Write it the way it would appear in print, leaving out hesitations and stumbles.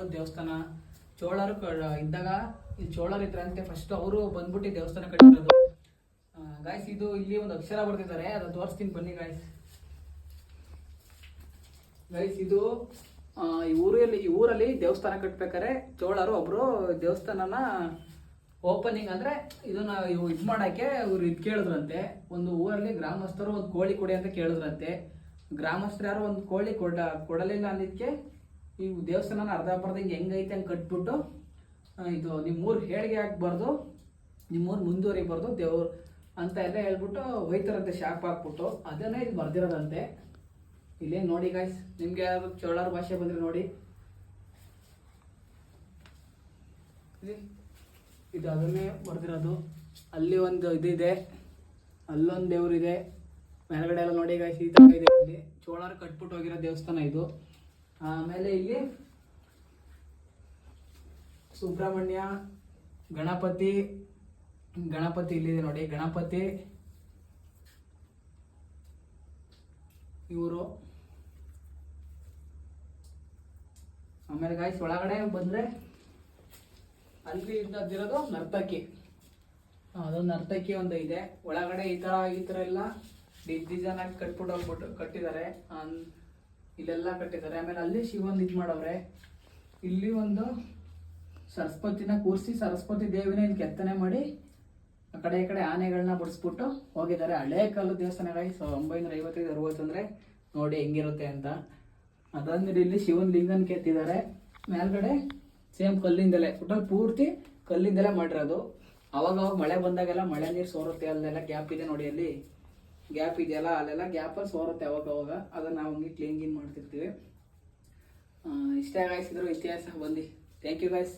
ಕಾಲದ ದೇವಸ್ಥಾನ. ಚೋಳರು ಇದ್ದಾಗ ಈ ಚೋಳರು ಇದ್ರಂತೆ ಫಸ್ಟ್ ಅವರು ಬಂದ್ಬಿಟ್ಟು ದೇವಸ್ಥಾನ ಕಟ್ಟಿರೋದು. ಗಾಯ್ಸ್ ಇದು ಇಲ್ಲಿ ಒಂದು ಅಕ್ಷರ ಬರ್ತಿದ್ದಾರೆ, ಅದನ್ನ ತೋರಿಸ್ತೀನಿ ಬನ್ನಿ ಗಾಯ್ಸ್. ಗೈಸ್ ಇದು ಈ ಊರಲ್ಲಿ ದೇವಸ್ಥಾನ ಕಟ್ಬೇಕಾರೆ ಚೋಳರು ಒಬ್ರು ದೇವಸ್ಥಾನನ ಓಪನಿಂಗ್ ಅಂದ್ರೆ ಇದನ್ನ ಇದು ಮಾಡಕ್ಕೆ ಇವ್ರು ಇದು ಕೇಳಿದ್ರಂತೆ. ಒಂದು ಊರಲ್ಲಿ ಗ್ರಾಮಸ್ಥರು ಒಂದು ಕೋಳಿ ಕೊಡಿ ಅಂತ ಕೇಳಿದ್ರಂತೆ. ಗ್ರಾಮಸ್ಥರು ಯಾರು ಒಂದು ಕೋಳಿ ಕೊಡಲಿಲ್ಲ ಅಂದಿದ್ಕೆ ಈ ದೇವಸ್ಥಾನನ ಅರ್ಧ ಹಿಂಗೆ ಹೆಂಗೈತೆ ಹಂಗೆ ಕಟ್ಬಿಟ್ಟು ಇದು ನಿಮ್ಮೂರು ಹೇಳಿಗೆ ಹಾಕ್ಬಾರ್ದು, ನಿಮ್ಮೂರು ಮುಂದುವರಿಬಾರ್ದು ದೇವ್ರು ಅಂತ ಎಲ್ಲ ಹೇಳ್ಬಿಟ್ಟು ಹೋಯ್ತಾರಂತೆ ಶಾಪ್ ಹಾಕ್ಬಿಟ್ಟು. ಅದನ್ನೇ ಇದು ಬರ್ದಿರೋದಂತೆ. ಇಲ್ಲೇ ನೋಡಿ ಗಾಯ್ಸ್, ನಿಮ್ಗೆ ಯಾರು ಚೋಳರ ಭಾಷೆ ಬಂದ್ರೆ ನೋಡಿ. ಇದು ಅದನ್ನೇ ಬರ್ದಿರೋದು. ಅಲ್ಲಿ ಒಂದು ಇದಿದೆ, ಅಲ್ಲೊಂದು ದೇವ್ರಿದೆ, ಮೇಲ್ಗಡೆ ಎಲ್ಲ ನೋಡಿ ಗಾಯ್ಸ್ ಈ ತರ ಇದೆ. ಇಲ್ಲಿ ಚೋಳರು ಕಟ್ಬಿಟ್ಟು ಹೋಗಿರೋ ದೇವಸ್ಥಾನ ಇದು. ಆಮೇಲೆ ಇಲ್ಲಿ ಸುಬ್ರಹ್ಮಣ್ಯ, ಗಣಪತಿ ಇಲ್ಲಿದೆ ನೋಡಿ, ಗಣಪತಿ ಇವರು. ಆಮೇಲೆ ಗಾಯ್ಸ್ ಒಳಗಡೆ ಬಂದ್ರೆ ಅಲ್ಲಿ ಇರೋದು ನರ್ತಕಿ. ಅದೊಂದು ನರ್ತಕಿ ಒಂದು ಇದೆ ಒಳಗಡೆ. ಈ ತರ ಎಲ್ಲ ಡಿಸೈನ್ ಆಗಿ ಕಟ್ಟಿದ್ದಾರೆ. ಇಲ್ಲೆಲ್ಲ ಕಟ್ಟಿದ್ದಾರೆ. ಆಮೇಲೆ ಅಲ್ಲಿ ಶಿವನ್ ಇದು ಮಾಡವ್ರೆ. ಇಲ್ಲಿ ಒಂದು ಸರಸ್ವತಿನ ಕೂರಿಸಿ ಸರಸ್ವತಿ ದೇವಿನ ಇಲ್ಲಿ ಕೆತ್ತನೆ ಮಾಡಿ ಆ ಕಡೆ ಈ ಕಡೆ ಆನೆಗಳನ್ನ ಬಡಿಸ್ಬಿಟ್ಟು ಹೋಗಿದ್ದಾರೆ. ಹಳೆ ಕಾಲದ ದೇವಸ್ಥಾನ ಗಾಯ್ಸ್, 1955-60 ಅಂದ್ರೆ ನೋಡಿ ಹೆಂಗಿರುತ್ತೆ ಅಂತ. ಅದಂದ್ರೆ ಇಲ್ಲಿ ಶಿವನ್ ಲಿಂಗನ್ ಕೆತ್ತಿದ್ದಾರೆ. ಮೇಲ್ಗಡೆ ಸೇಮ್ ಕಲ್ಲಿಂದಲೇ ಟೋಟಲ್ ಪೂರ್ತಿ ಕಲ್ಲಿಂದಲೇ ಮಾಡಿರೋದು. ಅವಾಗ ಮಳೆ ಬಂದಾಗೆಲ್ಲ ಮಳೆ ನೀರು ಸೋರುತ್ತೆ. ಅಲ್ಲೆಲ್ಲ ಗ್ಯಾಪ್ ಇದೆ ನೋಡಿ, ಅಲ್ಲಿ ಗ್ಯಾಪ್ ಇದೆಯಲ್ಲ, ಅಲ್ಲೆಲ್ಲ ಗ್ಯಾಪಲ್ಲಿ ಸೋರುತ್ತೆ ಅವಾಗ. ಅದನ್ನ ನಾವು ಹಂಗೆ ಕ್ಲೀನ್ ಮಾಡ್ತಿರ್ತೀವಿ. ಇಷ್ಟ ಗಾಯ್ಸ್ ಇದ್ರ ಇತಿಹಾಸ ಬಂದು. Thank you guys.